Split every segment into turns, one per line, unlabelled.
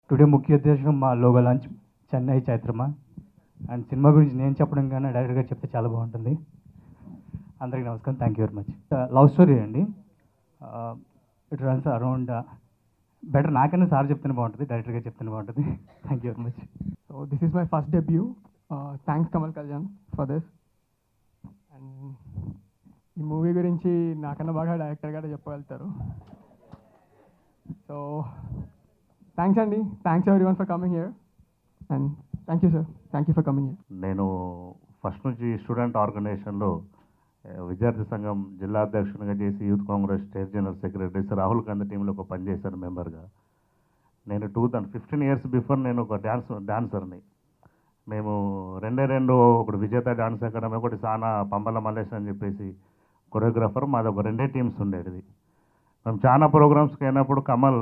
Today ముఖ్య ఉద్దేశం మా లోగో లాంచ్ చెన్నై చైత్రమా అండ్ సినిమా గురించి నేను చెప్పడం కన్నా డైరెక్ట్గా చెప్తే చాలా బాగుంటుంది. అందరికీ నమస్కారం, thank you very much. Love story అండి. ఇట్ రన్స్ అరౌండ్ బెటర్ నాకన్నా సార్ చెప్తేనే బాగుంటుంది, డైరెక్టర్గా చెప్తేనే బాగుంటుంది. Thank you very much.
So this is my first debut. Thanks Kamal Kalyan for this. And ఈ మూవీ గురించి నాకన్నా బాగా డైరెక్టర్ గారు చెప్పగలుగుతారు. సో థ్యాంక్స్ అండి, thanks everyone for coming here and thank you sir, thank you for coming here.
నేను first నుంచి student ఆర్గనైజేషన్లో విద్యార్థి సంఘం జిల్లా అధ్యక్షునిగా చేసి youth Congress state general secretary Rahul Gandhi టీంలో ఒక పనిచేశాను మెంబర్గా. నేను 15 ఇయర్స్ బిఫోర్ నేను ఒక డాన్సర్ని. మేము రెండు ఒకటి విజేత డాన్స్ అకాడమీ, ఒకటి సానా పంబల మల్లేష్ అని చెప్పేసి కొరియోగ్రాఫర్. మాది ఒక 2 టీమ్స్ ఉండేది. మేము చాలా ప్రోగ్రామ్స్కి అయినప్పుడు కమల్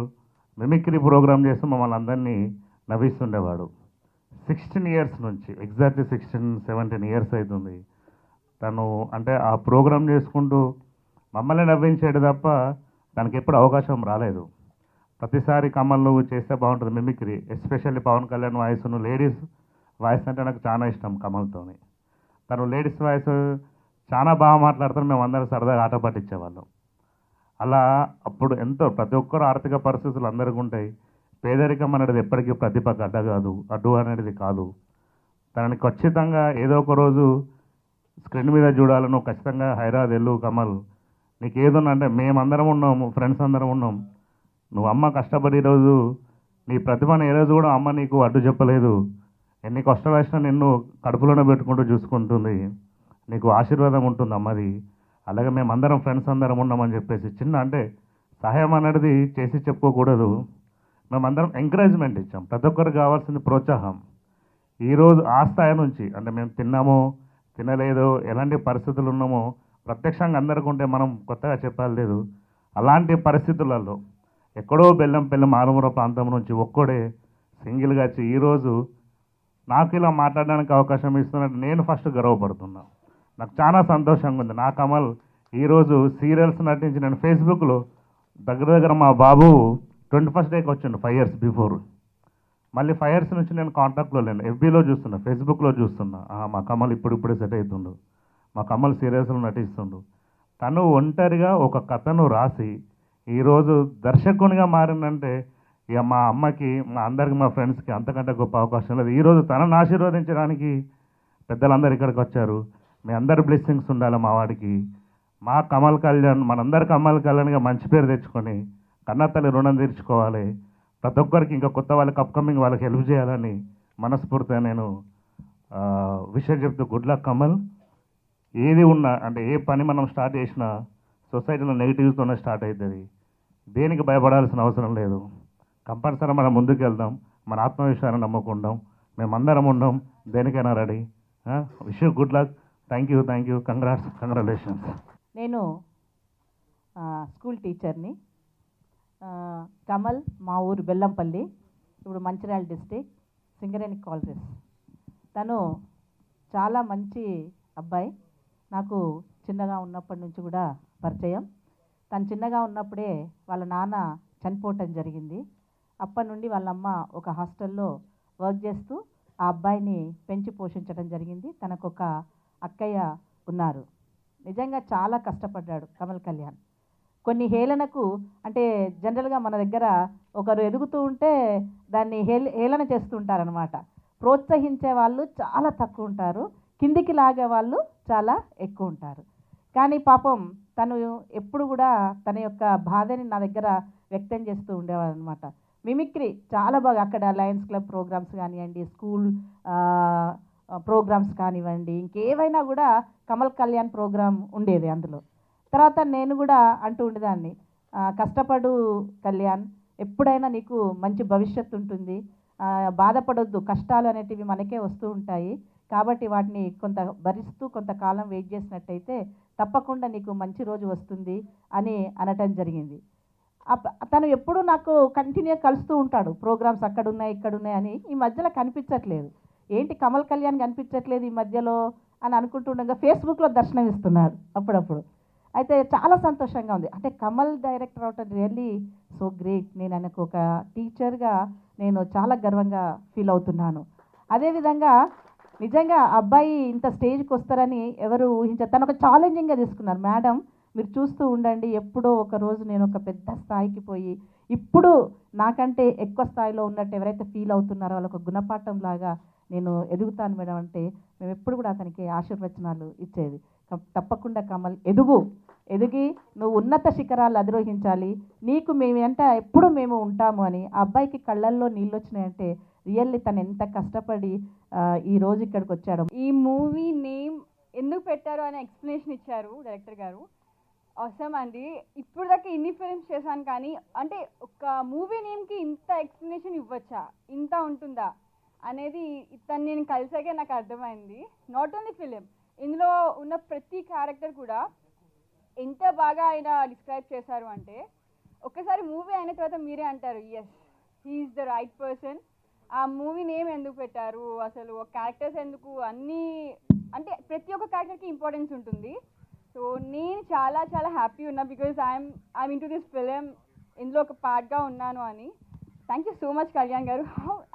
మిమిక్రీ ప్రోగ్రామ్ చేస్తూ మమ్మల్ని అందరినీ నవ్విస్తుండేవాడు. 16 ఇయర్స్ నుంచి, ఎగ్జాక్ట్లీ 17 ఇయర్స్ అవుతుంది తను. అంటే ఆ ప్రోగ్రామ్ చేసుకుంటూ మమ్మల్ని నవ్వించేది తప్ప దానికి ఎప్పుడు అవకాశం రాలేదు. ప్రతిసారి కమల్ నువ్వు చేస్తే బాగుంటుంది మిమిక్రీ, ఎస్పెషల్లీ పవన్ కళ్యాణ్ వాయిస్ను, లేడీస్ వాయిస్ అంటే నాకు చాలా ఇష్టం కమల్తోని. తను లేడీస్ వాయిస్ చాలా బాగా మాట్లాడతారు, మేము అందరం సరదాగా ఆట పట్టించేవాళ్ళం. అలా అప్పుడు ఎంతో ప్రతి ఒక్కరు ఆర్థిక పరిస్థితులు అందరికీ ఉంటాయి. పేదరికం అనేది ఎప్పటికీ ప్రతిభకు అడ్డు అనేది కాదు. తనని ఖచ్చితంగా ఏదో ఒక రోజు స్క్రీన్ మీద చూడాలి, నువ్వు ఖచ్చితంగా హైదరాబాద్ వెళ్ళు కమల్, నీకు ఏదన్నా అంటే మేమందరం ఉన్నాము, ఫ్రెండ్స్ అందరం ఉన్నాం. నువ్వు అమ్మ కష్టపడి ఈరోజు నీ ప్రతిభను ఏ రోజు కూడా అమ్మ నీకు అడ్డు చెప్పలేదు. ఎన్ని కష్టాలు వచ్చినా నిన్ను కడుపులోనే పెట్టుకుంటూ చూసుకుంటుంది, నీకు ఆశీర్వాదం ఉంటుంది అమ్మది. అలాగే మేమందరం ఫ్రెండ్స్ అందరం ఉన్నామని చెప్పేసి చిన్న అంటే సహాయం అనేది చేసి చెప్పుకోకూడదు. మేమందరం ఎంకరేజ్మెంట్ ఇచ్చాం, ప్రతి ఒక్కరికి కావాల్సింది ప్రోత్సాహం. ఈరోజు ఆ స్థాయి నుంచి అంటే మేము తిన్నామో తినలేదో ఎలాంటి పరిస్థితులు ఉన్నామో ప్రత్యక్షంగా అందరికీ ఉంటే మనం కొత్తగా చెప్పాలి లేదు. అలాంటి పరిస్థితులలో ఎక్కడో బెల్లంపల్లి మారుమూల ప్రాంతం నుంచి ఒక్కడే సింగిల్గా వచ్చి ఈరోజు నాకు ఇలా మాట్లాడడానికి అవకాశం ఇస్తున్నట్టు నేను ఫస్ట్ గర్వపడుతున్నా. నాకు చాలా సంతోషంగా ఉంది. నా కమల్ ఈరోజు సీరియల్స్ నటించి నేను ఫేస్బుక్లో దగ్గర మా బాబు 21st డేకి వచ్చిండు 5 ఇయర్స్ బిఫోర్. మళ్ళీ 5 ఇయర్స్ నుంచి నేను కాంటాక్ట్లో లేను, ఎఫ్బీలో చూస్తున్నా, ఫేస్బుక్లో చూస్తున్నా. మా కమల్ ఇప్పుడిప్పుడే సెట్ అవుతుండు, మా కమల్ సీరియల్స్లో నటిస్తుండు. తను ఒంటరిగా ఒక కథను రాసి ఈరోజు దర్శకునిగా మారిందంటే ఇక మా అమ్మకి, మా అందరికి, మా ఫ్రెండ్స్కి అంతకంటే గొప్ప అవకాశం లేదు. ఈరోజు తనను ఆశీర్వదించడానికి పెద్దలందరూ ఇక్కడికి వచ్చారు. మీ అందరి బ్లెస్సింగ్స్ ఉండాలి మా వాడికి. మా కమల్ కళ్యాణ్, మనందరి కమల్ కళ్యాణ్గా మంచి పేరు తెచ్చుకొని కన్నతల్లి రుణం తీర్చుకోవాలి. ప్రతి ఒక్కరికి ఇంకా కొత్త వాళ్ళకి అప్కమింగ్ వాళ్ళకి హెల్ప్ చేయాలని మనస్ఫూర్తిగా నేను విషయం చెప్తూ గుడ్ లక్ కమల్. ఏది ఉన్నా అంటే ఏ పని మనం స్టార్ట్ చేసినా సొసైటీలో నెగిటివ్స్తోనే స్టార్ట్ అవుతుంది. దేనికి భయపడాల్సిన అవసరం లేదు. కంపల్సరీ మనం ముందుకు వెళ్దాం, మన ఆత్మవిశ్వాసాన్ని నమ్ముకుందాం, మేమందరం ఉందాం, దేనికైనా ready. Wish you good luck. Thank you, congratulations.
నేను స్కూల్ టీచర్ని. కమల్ మా ఊరు బెల్లంపల్లి, ఇప్పుడు మంచిర్యాల డిస్టిక్, సింగరేణి కాలరీస్. తను చాలా మంచి అబ్బాయి, నాకు చిన్నగా ఉన్నప్పటి నుంచి కూడా పరిచయం. తను చిన్నగా ఉన్నప్పుడే వాళ్ళ నాన్న చనిపోవటం జరిగింది. అప్పటి నుండి వాళ్ళమ్మ ఒక హాస్టల్లో వర్క్ చేస్తూ ఆ అబ్బాయిని పెంచి పోషించడం జరిగింది. తనకు ఒక అక్కయ్య ఉన్నారు. నిజంగా చాలా కష్టపడ్డాడు కమల్ కళ్యాణ్. కొన్ని హేళనకు అంటే జనరల్గా మన దగ్గర ఒకరు ఎదుగుతూ ఉంటే దాన్ని హేళన చేస్తుంటారనమాట. ప్రోత్సహించే వాళ్ళు చాలా తక్కువ ఉంటారు, కిందికి లాగే వాళ్ళు చాలా ఎక్కువ ఉంటారు. కానీ పాపం తను ఎప్పుడు కూడా తన యొక్క బాధని నా దగ్గర వ్యక్తం చేస్తూ ఉండేవాడు అనమాట. మిమిక్రీ చాలా బాగా అక్కడ లయన్స్ క్లబ్ ప్రోగ్రామ్స్ కానివ్వండి, స్కూల్ ప్రోగ్రామ్స్ కానివ్వండి, ఇంకేవైనా కూడా కమల్ కళ్యాణ్ ప్రోగ్రామ్ ఉండేది అందులో. తర్వాత నేను కూడా అంటూ ఉండేదాన్ని, కష్టపడు కళ్యాణ్, ఎప్పుడైనా నీకు మంచి భవిష్యత్తు ఉంటుంది, బాధపడొద్దు, కష్టాలు అనేటివి మనకే వస్తూ ఉంటాయి, కాబట్టి వాటిని కొంత భరిస్తూ కొంతకాలం వెయిట్ చేసినట్టయితే తప్పకుండా నీకు మంచి రోజు వస్తుంది అని అనటం జరిగింది. తను ఎప్పుడూ నాకు కంటిన్యూ కలుస్తూ ఉంటాడు, ప్రోగ్రామ్స్ అక్కడున్నాయి ఇక్కడున్నాయి అని. ఈ మధ్యలో కనిపించట్లేదు, ఏంటి కమల్ కళ్యాణ్ కనిపించట్లేదు ఈ మధ్యలో అని అనుకుంటుండగా ఫేస్బుక్లో దర్శనం ఇస్తున్నాడు అప్పుడప్పుడు. అయితే చాలా సంతోషంగా ఉంది. అంటే కమల్ డైరెక్టర్ అవటం రియల్లీ సో గ్రేట్. నేను ఆయనకు ఒక టీచర్గా నేను చాలా గర్వంగా ఫీల్ అవుతున్నాను. అదేవిధంగా నిజంగా ఆ అబ్బాయి ఇంత స్టేజ్కి వస్తారని ఎవరు ఊహించారు. తను ఒక ఛాలెంజింగ్గా తీసుకున్నారు. మేడం మీరు చూస్తూ ఉండండి, ఎప్పుడో ఒక రోజు నేను ఒక పెద్ద స్థాయికి పోయి ఇప్పుడు నాకంటే ఎక్కువ స్థాయిలో ఉన్నట్టు ఎవరైతే ఫీల్ అవుతున్నారో వాళ్ళొక గుణపాఠం లాగా నేను ఎదుగుతాను మేడం అంటే మేము ఎప్పుడు కూడా అతనికి ఆశీర్వచనాలు ఇచ్చేది. తప్పకుండా కమల్ ఎదిగి నువ్వు ఉన్నత శిఖరాలు అధిరోహించాలి, నీకు మేము వెంట ఎప్పుడు మేము ఉంటాము అని. ఆ అబ్బాయికి కళ్ళల్లో నీళ్ళు వచ్చినాయంటే రియల్లీ తను ఎంత కష్టపడి ఈ రోజు ఇక్కడికి వచ్చాడు.
ఈ మూవీ నేమ్ ఎందుకు పెట్టారు అనే ఎక్స్ప్లెనేషన్ ఇచ్చారు డైరెక్టర్ గారు. అవసరం అండి, ఇప్పుడు దాకా ఇన్ని ఫిల్మ్స్ చేశాను కానీ అంటే ఒక మూవీ నేమ్కి ఇంత ఎక్స్ప్లెనేషన్ ఇవ్వచ్చా, ఇంత ఉంటుందా అనేది ఇతను నేను కలిసాకే నాకు అర్థమైంది. నాట్ ఓన్లీ ఫిలిం, ఇందులో ఉన్న ప్రతి క్యారెక్టర్ కూడా ఎంత బాగా ఆయన డిస్క్రైబ్ చేశారు అంటే ఒక్కసారి మూవీ అయిన తర్వాత మీరే అంటారు yes he is the right person. ఆ మూవీ నేమ్ ఎందుకు పెట్టారు, అసలు క్యారెక్టర్స్ ఎందుకు, అన్నీ అంటే ప్రతి ఒక్క క్యారెక్టర్కి ఇంపార్టెన్స్ ఉంటుంది. సో నేను చాలా చాలా హ్యాపీ ఉన్నా because I'm in to this film, ఇందులో ఒక పార్ట్గా ఉన్నాను అని. Thank you so much Kalyan గారు.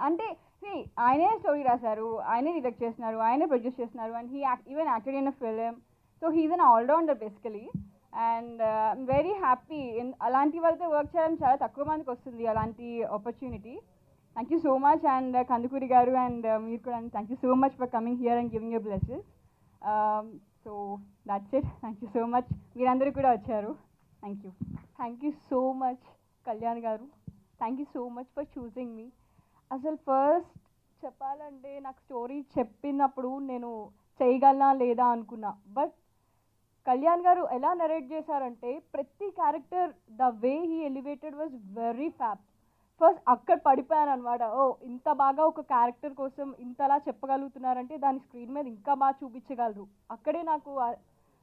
అంటే ఆయనే స్టోరీ రాశారు, ఆయనే డైరెక్ట్ చేస్తున్నారు, ఆయనే ప్రొడ్యూస్ చేస్తున్నారు and he even acted in a film. So he is an allrounder basically and very happy. అలాంటి వాళ్ళతో వర్క్ చేయడం చాలా తక్కువ మందికి వస్తుంది అలాంటి opportunity. Thank you so much and Kandukuri garu and మీరు కూడా thank you so much for coming here and giving your blesses. So that's it. Thank you so much, మీరందరూ కూడా వచ్చారు. Thank you so much Kalyan garu. Thank you so much for choosing మీ. అసలు first చెప్పాలంటే నాకు story చెప్పినప్పుడు నేను చేయగలనా లేదా అనుకున్నా, బట్ కళ్యాణ్ గారు ఎలా నరేట్ చేశారంటే ప్రతి character the way he elevated was very fab. First అక్కడ పడిపోయాను అనమాట. ఓ ఇంత బాగా ఒక క్యారెక్టర్ కోసం ఇంతలా చెప్పగలుగుతున్నారంటే దాని స్క్రీన్ మీద ఇంకా బాగా చూపించగలరు. అక్కడే నాకు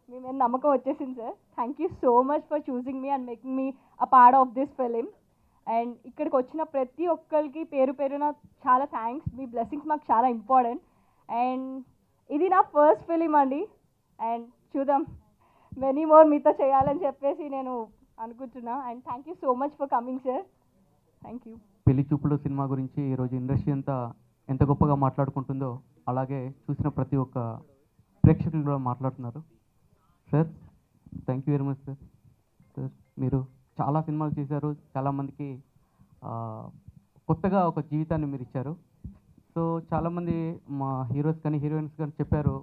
మీ మీద నమ్మకం వచ్చేసింది sir. Thank you so much for choosing me and making me a part of this film. And ఇక్కడికి వచ్చిన ప్రతి ఒక్కరికి పేరు పేరున చాలా థ్యాంక్స్. మీ బ్లెస్సింగ్స్ మాకు చాలా ఇంపార్టెంట్. అండ్ ఇది నా ఫస్ట్ ఫిలిం అండి అండ్ చూద్దాం మెనీ మోర్ మీతో చేయాలని చెప్పేసి నేను అనుకుంటున్నా. And thank you so much for coming sir. Thank you.
పెళ్లి చూపులు సినిమా గురించి ఈరోజు ఇండస్ట్రీ అంతా ఎంత గొప్పగా మాట్లాడుకుంటుందో అలాగే చూసిన ప్రతి ఒక్క ప్రేక్షకులు కూడా మాట్లాడుతున్నారు. Sir thank you very much sir. Sir మీరు చాలా సినిమాలు చేశారు, చాలామందికి కొత్తగా ఒక జీవితాన్ని మీరు ఇచ్చారు. సో చాలామంది మా హీరోస్ కానీ హీరోయిన్స్ కానీ చెప్పారు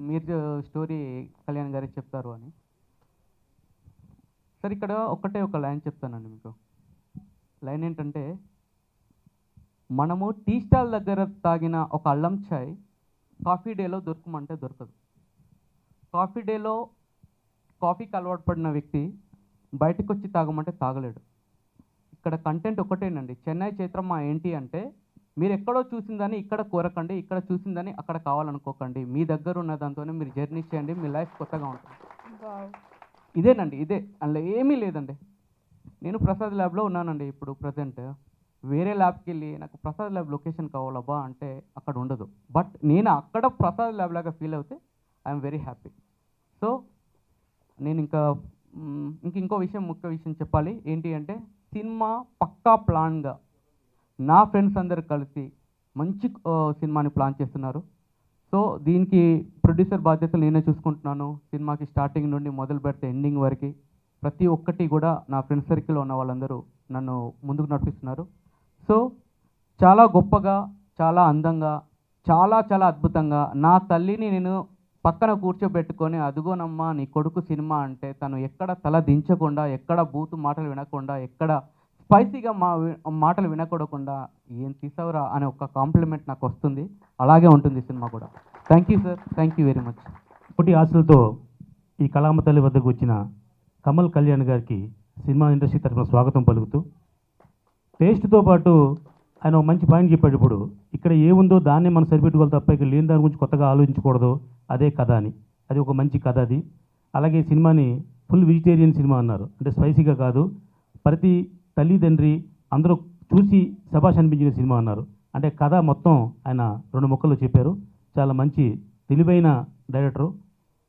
మీరు స్టోరీ కళ్యాణ్ గారికి చెప్తారు అని. సార్ ఇక్కడ ఒక్కటే ఒక లైన్ చెప్తానండి మీకు. లైన్ ఏంటంటే మనము టీ స్టాల్ దగ్గర తాగిన ఒక అల్లం చాయ్ కాఫీ డేలో దొరకమంటే దొరకదు. కాఫీ డేలో కాఫీకి అలవాటు పడిన వ్యక్తి బయటకు వచ్చి తాగమంటే తాగలేడు. ఇక్కడ కంటెంట్ ఒకటేనండి. చెన్నై చైత్రమ్మ ఏంటి అంటే మీరు ఎక్కడో చూసిందని ఇక్కడ కోరకండి, ఇక్కడ చూసిందని అక్కడ కావాలనుకోకండి. మీ దగ్గర ఉన్న దాంతోనే మీరు జర్నీ చేయండి, మీ లైఫ్ కొత్తగా ఉంటుంది. ఇదేనండి, ఇదే, అందులో ఏమీ లేదండి. నేను ప్రసాద్ ల్యాబ్లో ఉన్నానండి ఇప్పుడు ప్రజెంట్. వేరే ల్యాబ్కి వెళ్ళి నాకు ప్రసాద్ ల్యాబ్ లొకేషన్ కావాలబ్బా అంటే అక్కడ ఉండదు. బట్ నేను అక్కడ ప్రసాద్ ల్యాబ్ లాగా ఫీల్ అవుతే ఐఎమ్ వెరీ హ్యాపీ. సో నేను ఇంకో విషయం, ముఖ్య విషయం చెప్పాలి. ఏంటి అంటే సినిమా పక్కా ప్లాన్గా నా ఫ్రెండ్స్ అందరు కలిసి మంచి సినిమాని ప్లాన్ చేస్తున్నారు. సో దీనికి ప్రొడ్యూసర్ బాధ్యతలు నేనే చూసుకుంటున్నాను. సినిమాకి స్టార్టింగ్ నుండి మొదలు పెడితే ఎండింగ్ వరకు ప్రతి ఒక్కటి కూడా నా ఫ్రెండ్స్ సర్కిల్లో ఉన్న వాళ్ళందరూ నన్ను ముందుకు నడిపిస్తున్నారు. సో చాలా గొప్పగా, చాలా అందంగా, చాలా చాలా అద్భుతంగా నా తల్లిని నేను పక్కన కూర్చోబెట్టుకొని అదుగోనమ్మా నీ కొడుకు సినిమా అంటే తను ఎక్కడ తల దించకుండా, ఎక్కడ బూతు మాటలు వినకుండా, ఎక్కడ స్పైసీగా మాటలు వినకూడకుండా ఏం తీసావురా అనే ఒక కాంప్లిమెంట్ నాకు వస్తుంది. అలాగే ఉంటుంది సినిమా కూడా. Thank you sir, thank you very much.
కోటి ఆశలతో ఈ కళామ తల్లి వద్దకు వచ్చిన కమల్ కళ్యాణ్ గారికి సినిమా ఇండస్ట్రీ తరఫున స్వాగతం పలుకుతూ, టేస్ట్తో పాటు ఆయన ఒక మంచి పాయింట్ చెప్పాడు. ఇప్పుడు ఇక్కడ ఏముందో దాన్నే మనం సరిపెట్టుకోవాలి తప్ప ఇక్కడ లేని దాని గురించి కొత్తగా ఆలోచించకూడదు, అదే కథ అని. అది ఒక మంచి కథ అది. అలాగే సినిమాని ఫుల్ వెజిటేరియన్ సినిమా అన్నారు. అంటే స్పైసీగా కాదు, ప్రతి తల్లిదండ్రి అందరూ చూసి శభాష్ అనిపించిన సినిమా అన్నారు. అంటే కథ మొత్తం ఆయన 2 ముక్కలు చెప్పారు. చాలా మంచి తెలివైన డైరెక్టరు.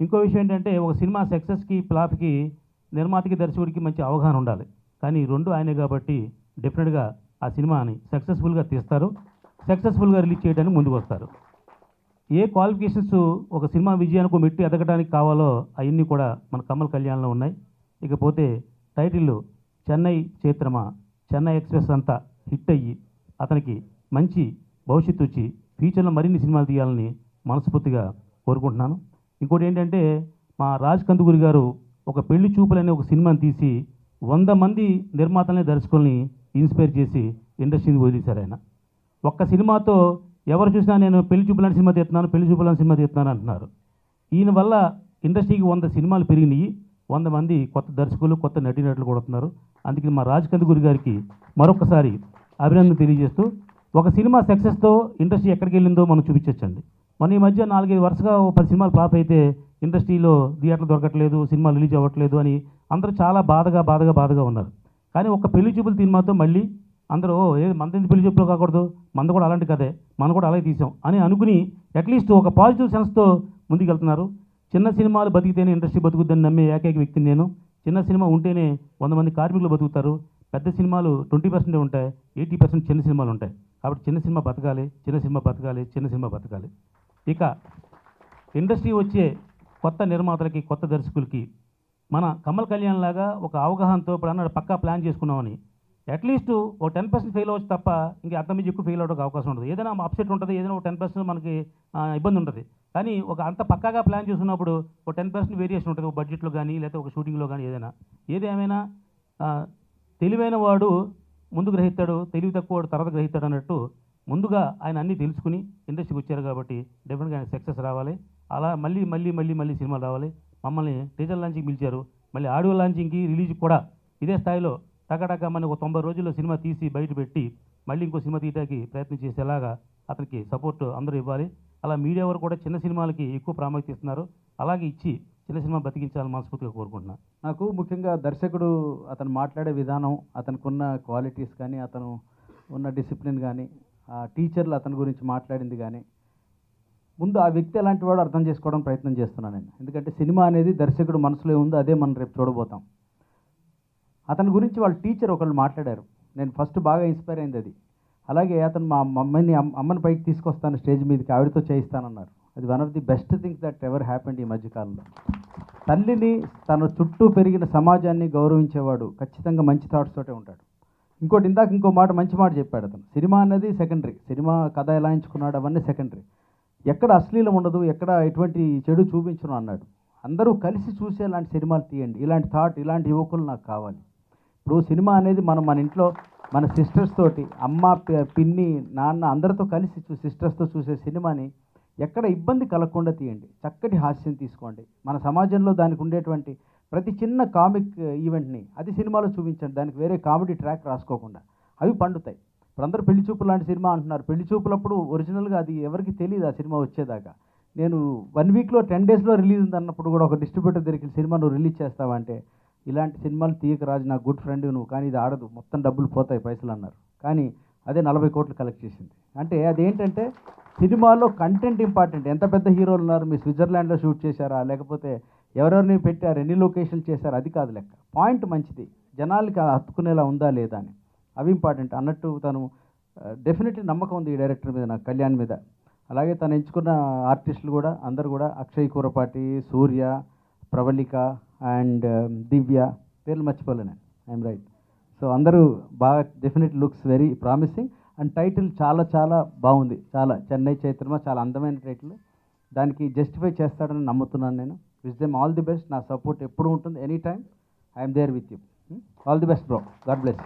ఇంకో విషయం ఏంటంటే ఒక సినిమా సక్సెస్కి, ఫ్లాప్కి నిర్మాతకి, దర్శకుడికి మంచి అవగాహన ఉండాలి. కానీ 2 ఆయనే కాబట్టి డెఫినెట్గా ఆ సినిమాని సక్సెస్ఫుల్గా తీస్తారు, సక్సెస్ఫుల్గా రిలీజ్ చేయడానికి ముందుకు వస్తారు. ఏ క్వాలిఫికేషన్స్ ఒక సినిమా విజయానికి మెట్టి ఎదగడానికి కావాలో అవన్నీ కూడా మన కమల్ కళ్యాణ్లో ఉన్నాయి. ఇకపోతే టైటిల్ చెన్నై చైత్రమ, చెన్నై ఎక్స్ప్రెస్ అంతా హిట్ అయ్యి అతనికి మంచి భవిష్యత్తు వచ్చి ఫ్యూచర్లో మరిన్ని సినిమాలు తీయాలని మనస్ఫూర్తిగా కోరుకుంటున్నాను. ఇంకోటి ఏంటంటే మా రాజ్ కందుకూరి గారు ఒక పెళ్లి చూపులనే ఒక సినిమాని తీసి 100 మంది నిర్మాతల్ని దర్శకుల్ని ఇన్స్పైర్ చేసి ఇండస్ట్రీని వదిలేశారు ఆయన. ఒక్క సినిమాతో ఎవరు చూసినా నేను పెళ్లి చూపులాంటి సినిమా తీస్తున్నాను, పెళ్లి చూపులాంటి సినిమా తీస్తున్నాను అంటున్నారు. ఈయన వల్ల ఇండస్ట్రీకి 100 సినిమాలు పెరిగినాయి, 100 మంది కొత్త దర్శకులు, కొత్త నటీనటులు కొడుతున్నారు. అందుకని మా రాజ్ కందుకూరి గారికి మరొకసారి అభినందన తెలియజేస్తూ, ఒక సినిమా సక్సెస్తో ఇండస్ట్రీ ఎక్కడికి వెళ్ళిందో మనం చూపించవచ్చండి. మన ఈ మధ్య 4-5 వరుసగా 10 సినిమాలు ఫ్లాప్ అయితే ఇండస్ట్రీలో థియేటర్లు దొరకట్లేదు, సినిమాలు రిలీజ్ అవ్వట్లేదు అని అందరూ చాలా బాధగా ఉన్నారు. కానీ ఒక పెళ్లి చూపుల సినిమాతో మళ్ళీ అందరూ ఏది మంది పెళ్లి చూపులు కాకూడదు, మంద కూడా అలాంటి కదే, మనం కూడా అలాగే తీసాం అని అనుకుని అట్లీస్ట్ ఒక పాజిటివ్ సెన్స్తో ముందుకెళ్తున్నారు. చిన్న సినిమాలు బతికితేనే ఇండస్ట్రీ బతుకుద్దని నమ్మే ఏకైక వ్యక్తిని నేను. చిన్న సినిమా ఉంటేనే 100 మంది కార్మికులు బతుకుతారు. పెద్ద సినిమాలు 20% ఉంటాయి, 80% చిన్న సినిమాలు ఉంటాయి. కాబట్టి చిన్న సినిమా బతకాలి. ఇక ఇండస్ట్రీ వచ్చే కొత్త నిర్మాతలకి, కొత్త దర్శకులకి మన కమల్ కళ్యాణ్ లాగా ఒక అవగాహనతో ఇప్పుడు అన్నాడు పక్కా ప్లాన్ చేసుకున్నామని, అట్లీస్ట్ ఒక 10% ఫెయిల్ అవ్వచ్చు తప్ప ఇంకా అంతమంది ఎక్కువ ఫెయిల్ అవడానికి అవకాశం ఉంటుంది. ఏదైనా అప్సెట్ ఉంటుంది, ఏదైనా ఒక 10% మనకి ఇబ్బంది ఉంటుంది. కానీ ఒక అంత పక్కాగా ప్లాన్ చేసుకున్నప్పుడు ఒక 10% వేరియేషన్ ఉంటుంది, ఒక బడ్జెట్లో కానీ లేకపోతే ఒక షూటింగ్లో కానీ. ఏదేమైనా తెలివైన వాడు ముందు గ్రహిస్తాడు, తెలివి తక్కువ వాడు తర్వాత గ్రహిస్తాడు అన్నట్టు ముందుగా ఆయన అన్నీ తెలుసుకుని ఇండస్ట్రీకి వచ్చారు కాబట్టి డెఫినెట్గా ఆయన సక్సెస్ రావాలి. అలా మళ్ళీ సినిమాలు రావాలి. మమ్మల్ని టీజర్ లాంచింగ్కి పిలిచారు, మళ్ళీ ఆడియో లాంచింగ్కి, రిలీజ్కి కూడా ఇదే స్థాయిలో టకటక మన ఒక 90 రోజుల్లో సినిమా తీసి బయట పెట్టి మళ్ళీ ఇంకో సినిమా తీయడానికి ప్రయత్నం చేసేలాగా అతనికి సపోర్ట్ అందరూ ఇవ్వాలి. అలా మీడియా వారు కూడా చిన్న సినిమాలకి ఎక్కువ ప్రాముఖ్యత ఇస్తున్నారు, అలాగే ఇచ్చి చిన్న సినిమా బతికించాలని మనస్ఫూర్తిగా కోరుకుంటున్నాను.
నాకు ముఖ్యంగా దర్శకుడు అతను మాట్లాడే విధానం, అతనికి ఉన్న క్వాలిటీస్ కానీ, అతను ఉన్న డిసిప్లిన్ కానీ, ఆ టీచర్లు అతని గురించి మాట్లాడింది కానీ, ముందు ఆ వ్యక్తి ఎలాంటి వాడు అర్థం చేసుకోవడం ప్రయత్నం చేస్తున్నాను నేను. ఎందుకంటే సినిమా అనేది దర్శకుడు మనసులో ఉందో అదే మనం రేపు చూడబోతాం. అతని గురించి వాళ్ళ టీచర్ ఒకళ్ళు మాట్లాడారు, నేను ఫస్ట్ బాగా ఇన్స్పైర్ అయింది అది. అలాగే అతను మా అమ్మని పైకి తీసుకొస్తాను స్టేజ్ మీదకి, ఆవిడతో చేయిస్తానన్నారు. అది one of the best things that ever happened ఈ మధ్యకాలంలో. తల్లిని, తన చుట్టూ పెరిగిన సమాజాన్ని గౌరవించేవాడు ఖచ్చితంగా మంచి థాట్స్ తోటే ఉంటాడు. ఇంకోటి ఇంకో మంచి మాట చెప్పాడు అతను. సినిమా అనేది సెకండరీ, సినిమా కథ ఎలా ఎంచుకున్నాడు అవన్నీ సెకండరీ. ఎక్కడ అశ్లీలం ఉండదు, ఎక్కడ ఎటువంటి చెడు చూపించను అన్నాడు. అందరూ కలిసి చూసేలాంటి సినిమాలు తీయండి, ఇలాంటి థాట్, ఇలాంటి యువకులు నాకు కావాలి. ఇప్పుడు సినిమా అనేది మన ఇంట్లో మన సిస్టర్స్ తోటి, అమ్మ, పిన్ని, నాన్న అందరితో కలిసి సిస్టర్స్తో చూసే సినిమాని ఎక్కడ ఇబ్బంది కలగకుండా తీయండి. చక్కటి హాస్యం తీసుకోండి. మన సమాజంలో దానికి ఉండేటువంటి ప్రతి చిన్న కామిక్ ఈవెంట్ని అది సినిమాలో చూపించండి, దానికి వేరే కామెడీ ట్రాక్ రాసుకోకుండా. అవి పండుతాయి. ఇప్పుడు అందరూ పెళ్లి చూపులు లాంటి సినిమా అంటున్నారు. పెళ్లి చూపులప్పుడు ఒరిజినల్గా అది ఎవరికి తెలియదు ఆ సినిమా వచ్చేదాకా. నేను 1 వీక్లో 10 డేస్లో రిలీజ్ ఉంది అన్నప్పుడు కూడా ఒక డిస్ట్రిబ్యూటర్ దగ్గరికి సినిమా నువ్వు రిలీజ్ చేస్తావంటే, ఇలాంటి సినిమాలు తీయక రాజు, నా గుడ్ ఫ్రెండ్ నువ్వు, కానీ ఇది ఆడదు, మొత్తం డబ్బులు పోతాయి, పైసలు అన్నారు. కానీ అదే 40 కోట్లు కలెక్ట్ చేసింది. అంటే అదేంటంటే సినిమాలో కంటెంట్ ఇంపార్టెంట్. ఎంత పెద్ద హీరోలు ఉన్నారు, మీ స్విట్జర్లాండ్లో షూట్ చేశారా, లేకపోతే ఎవరెవరిని పెట్టారు, ఎన్ని లొకేషన్లు చేశారు, అది కాదు లెక్క. పాయింట్ మంచిది, జనాలకి హత్తుకునేలా ఉందా లేదా అని, అవి ఇంపార్టెంట్ అన్నట్టు. తను డెఫినెట్లీ నమ్మకం ఉంది ఈ డైరెక్టర్ మీద, నాకు కళ్యాణ్ మీద. అలాగే తను ఎంచుకున్న ఆర్టిస్టులు కూడా అందరూ కూడా అక్షయ్ కూరపాటి, సూర్య, ప్రవళిక అండ్ దివ్య, పేర్లు మర్చిపోలేను, ఐఎమ్ రైట్. సో అందరూ బాగా, definite looks very promising. And title చాలా బాగుంది, చాలా చెన్నై చైత్రమ, చాలా అందమైన టైటిల్. దానికి జస్టిఫై చేస్తాడని నమ్ముతున్నాను నేను. Wish them all the best. నా సపోర్ట్ ఎప్పుడు ఉంటుంది, any time I'm there with you. All the best bro, God bless.